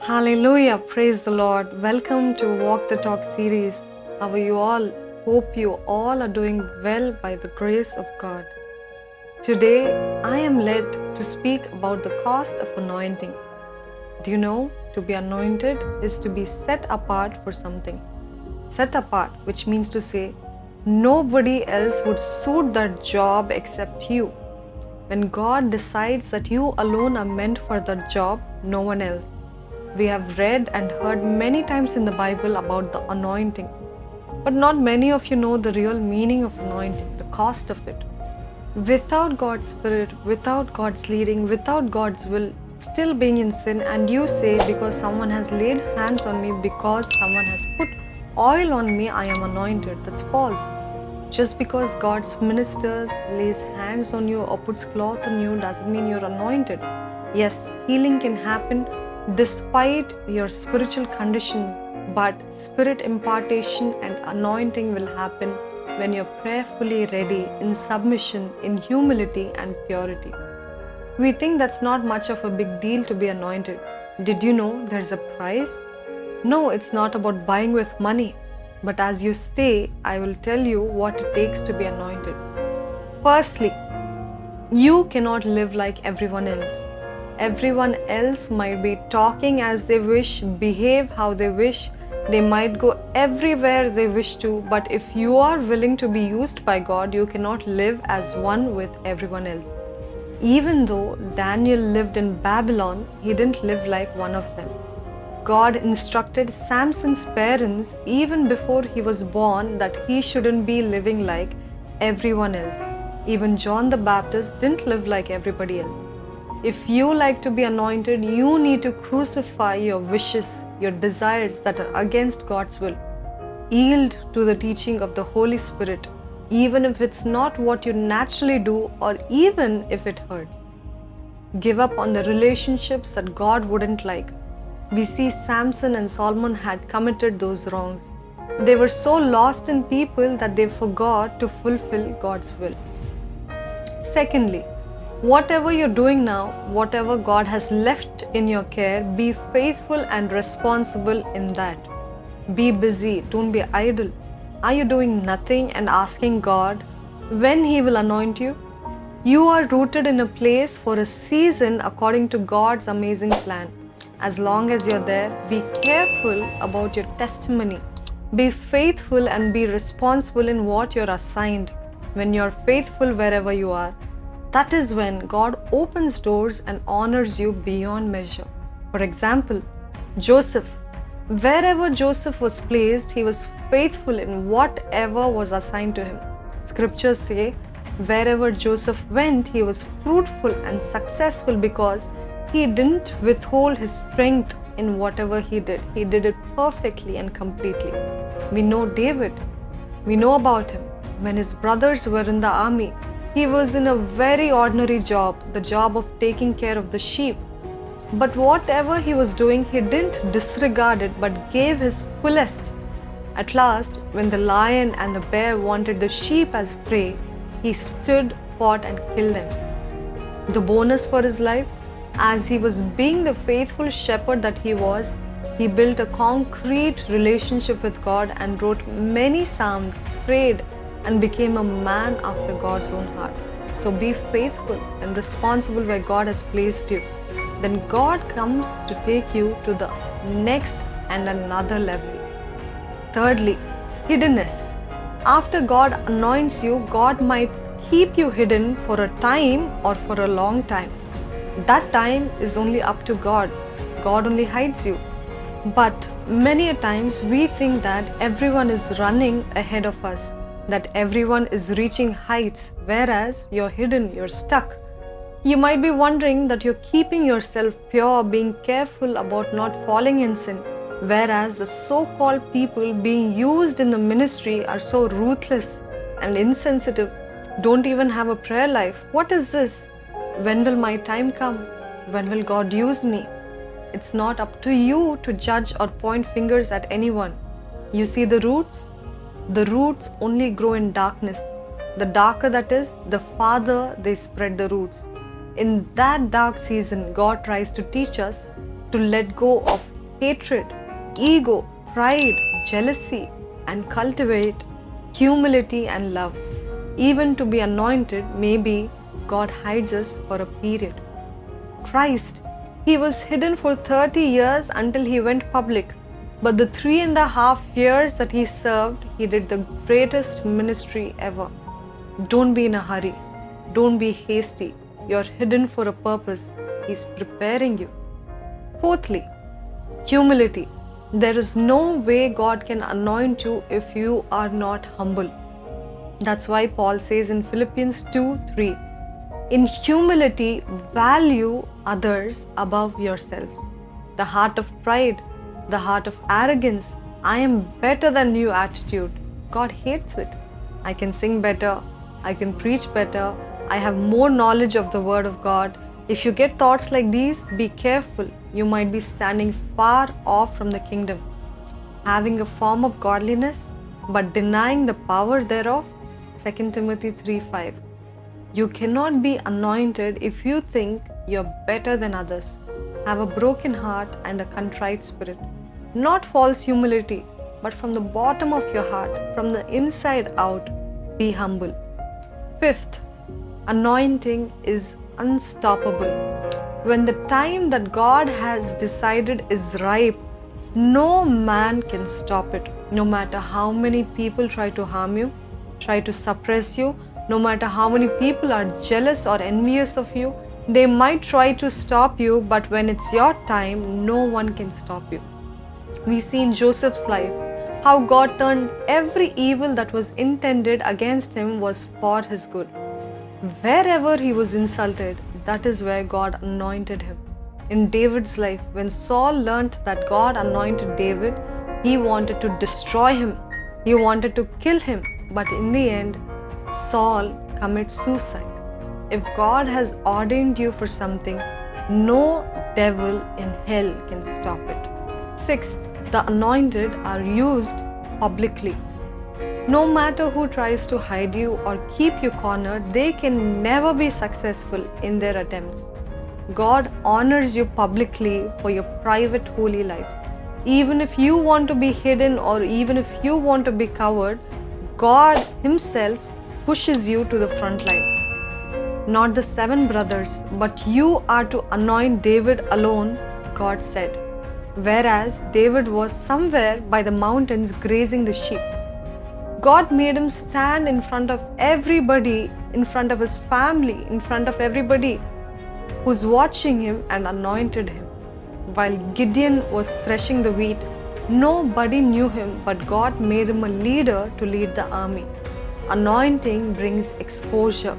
Hallelujah, praise the Lord. Welcome to Walk the Talk series. How are you all? Hope you all are doing well by the grace of God. Today, I am led to speak about the cost of anointing. Do you know, to be anointed is to be set apart for something. Set apart, which means to say, nobody else would suit that job except you. When God decides that you alone are meant for that job, no one else. We have read and heard many times in the Bible about the anointing. But not many of you know the real meaning of anointing, the cost of it. Without God's Spirit, without God's leading, without God's will, still being in sin, and you say, because someone has laid hands on me, because someone has put oil on me, I am anointed. That's false. Just because God's ministers lays hands on you or puts cloth on you doesn't mean you're anointed. Yes, healing can happen despite your spiritual condition, but spirit impartation and anointing will happen when you're prayerfully ready, in submission, in humility and purity. We think that's not much of a big deal to be anointed. Did you know there's a price? No, it's not about buying with money. But as you stay, I will tell you what it takes to be anointed. Firstly, you cannot live like everyone else. Everyone else might be talking as they wish, behave how they wish, they might go everywhere they wish to, but if you are willing to be used by God, you cannot live as one with everyone else. Even though Daniel lived in Babylon, he didn't live like one of them. God instructed Samson's parents even before he was born that he shouldn't be living like everyone else. Even John the Baptist didn't live like everybody else. If you like to be anointed, you need to crucify your wishes, your desires that are against God's will. Yield to the teaching of the Holy Spirit, even if it's not what you naturally do or even if it hurts. Give up on the relationships that God wouldn't like. We see Samson and Solomon had committed those wrongs. They were so lost in people that they forgot to fulfill God's will. Secondly, whatever you're doing now, whatever God has left in your care, be faithful and responsible in that. Be busy, don't be idle. Are you doing nothing and asking God when He will anoint you? You are rooted in a place for a season according to God's amazing plan. As long as you're there, be careful about your testimony. Be faithful and be responsible in what you're assigned. When you're faithful wherever you are, that is when God opens doors and honors you beyond measure. For example, Joseph. Wherever Joseph was placed, he was faithful in whatever was assigned to him. Scriptures say, wherever Joseph went, he was fruitful and successful because he didn't withhold his strength in whatever he did. He did it perfectly and completely. We know David. We know about him. When his brothers were in the army, he was in a very ordinary job, the job of taking care of the sheep. But whatever he was doing, he didn't disregard it but gave his fullest. At last, when the lion and the bear wanted the sheep as prey, he stood, fought and killed them. The bonus for his life, as he was being the faithful shepherd that he was, he built a concrete relationship with God and wrote many psalms, prayed, and became a man after God's own heart. So be faithful and responsible where God has placed you. Then God comes to take you to the next and another level. Thirdly, hiddenness. After God anoints you, God might keep you hidden for a time or for a long time. That time is only up to God. God only hides you. But many a times we think that everyone is running ahead of us, that everyone is reaching heights, whereas you're hidden, you're stuck. You might be wondering that you're keeping yourself pure, being careful about not falling in sin, whereas the so-called people being used in the ministry are so ruthless and insensitive, don't even have a prayer life. What is this? When will my time come? When will God use me? It's not up to you to judge or point fingers at anyone. You see the roots? The roots only grow in darkness. The darker that is, the farther they spread the roots. In that dark season, God tries to teach us to let go of hatred, ego, pride, jealousy, and cultivate humility and love. Even to be anointed, maybe God hides us for a period. Christ, he was hidden for 30 years until he went public. But the 3.5 years that he served, he did the greatest ministry ever. Don't be in a hurry. Don't be hasty. You're hidden for a purpose. He's preparing you. Fourthly, humility. There is no way God can anoint you if you are not humble. That's why Paul says in Philippians 2:3, in humility, value others above yourselves. The heart of pride, the heart of arrogance, I am better than you attitude, God hates it. I can sing better, I can preach better, I have more knowledge of the Word of God. If you get thoughts like these, be careful. You might be standing far off from the kingdom. Having a form of godliness, but denying the power thereof, 2 Timothy 3:5. You cannot be anointed if you think you're better than others. Have a broken heart and a contrite spirit. Not false humility, but from the bottom of your heart, from the inside out, be humble. Fifth, anointing is unstoppable. When the time that God has decided is ripe, no man can stop it. No matter how many people try to harm you, try to suppress you, no matter how many people are jealous or envious of you, they might try to stop you, but when it's your time, no one can stop you. We see in Joseph's life how God turned every evil that was intended against him was for his good. Wherever he was insulted, that is where God anointed him. In David's life, when Saul learnt that God anointed David, he wanted to destroy him. He wanted to kill him. But in the end, Saul commits suicide. If God has ordained you for something, no devil in hell can stop it. Sixth, the anointed are used publicly. No matter who tries to hide you or keep you cornered, they can never be successful in their attempts. God honors you publicly for your private holy life. Even if you want to be hidden or even if you want to be covered, God Himself pushes you to the front line. Not the 7 brothers, but you are to anoint David alone, God said. Whereas David was somewhere by the mountains grazing the sheep. God made him stand in front of everybody, in front of his family, in front of everybody who's watching him and anointed him. While Gideon was threshing the wheat, nobody knew him, but God made him a leader to lead the army. Anointing brings exposure,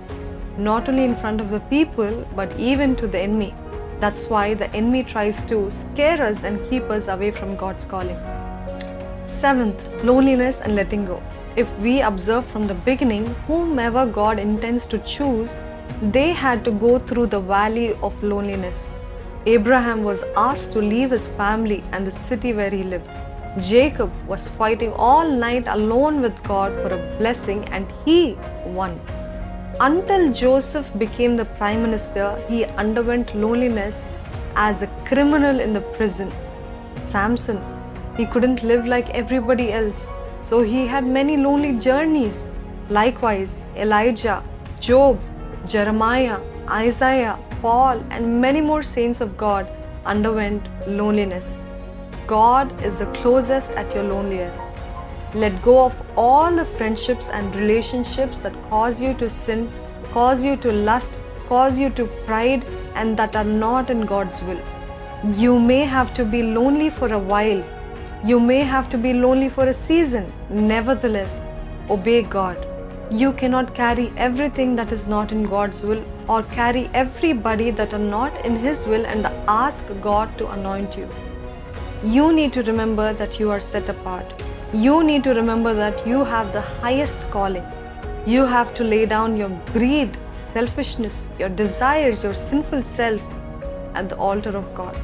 not only in front of the people, but even to the enemy. That's why the enemy tries to scare us and keep us away from God's calling. 7th, loneliness and letting go. If we observe from the beginning, whomever God intends to choose, they had to go through the valley of loneliness. Abraham was asked to leave his family and the city where he lived. Jacob was fighting all night alone with God for a blessing and he won. Until Joseph became the prime minister, he underwent loneliness as a criminal in the prison. Samson, he couldn't live like everybody else, so he had many lonely journeys. Likewise, Elijah, Job, Jeremiah, Isaiah, Paul, and many more saints of God underwent loneliness. God is the closest at your loneliest. Let go of all the friendships and relationships that cause you to sin, cause you to lust, cause you to pride, and that are not in God's will. You may have to be lonely for a while. You may have to be lonely for a season. Nevertheless, obey God. You cannot carry everything that is not in God's will or carry everybody that are not in His will and ask God to anoint you. You need to remember that you are set apart. You need to remember that you have the highest calling. You have to lay down your greed, selfishness, your desires, your sinful self at the altar of God.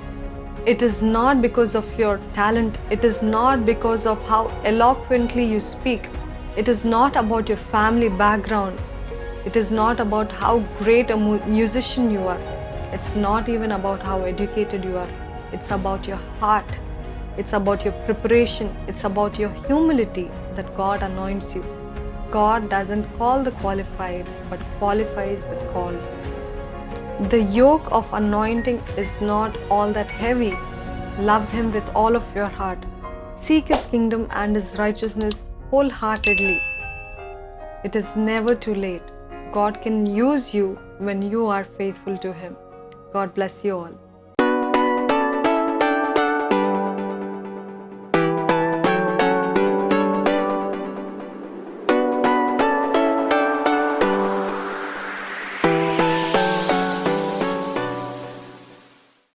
It is not because of your talent. It is not because of how eloquently you speak. It is not about your family background. It is not about how great a musician you are. It's not even about how educated you are. It's about your heart. It's about your preparation. It's about your humility that God anoints you. God doesn't call the qualified, but qualifies the called. The yoke of anointing is not all that heavy. Love Him with all of your heart. Seek His kingdom and His righteousness wholeheartedly. It is never too late. God can use you when you are faithful to Him. God bless you all.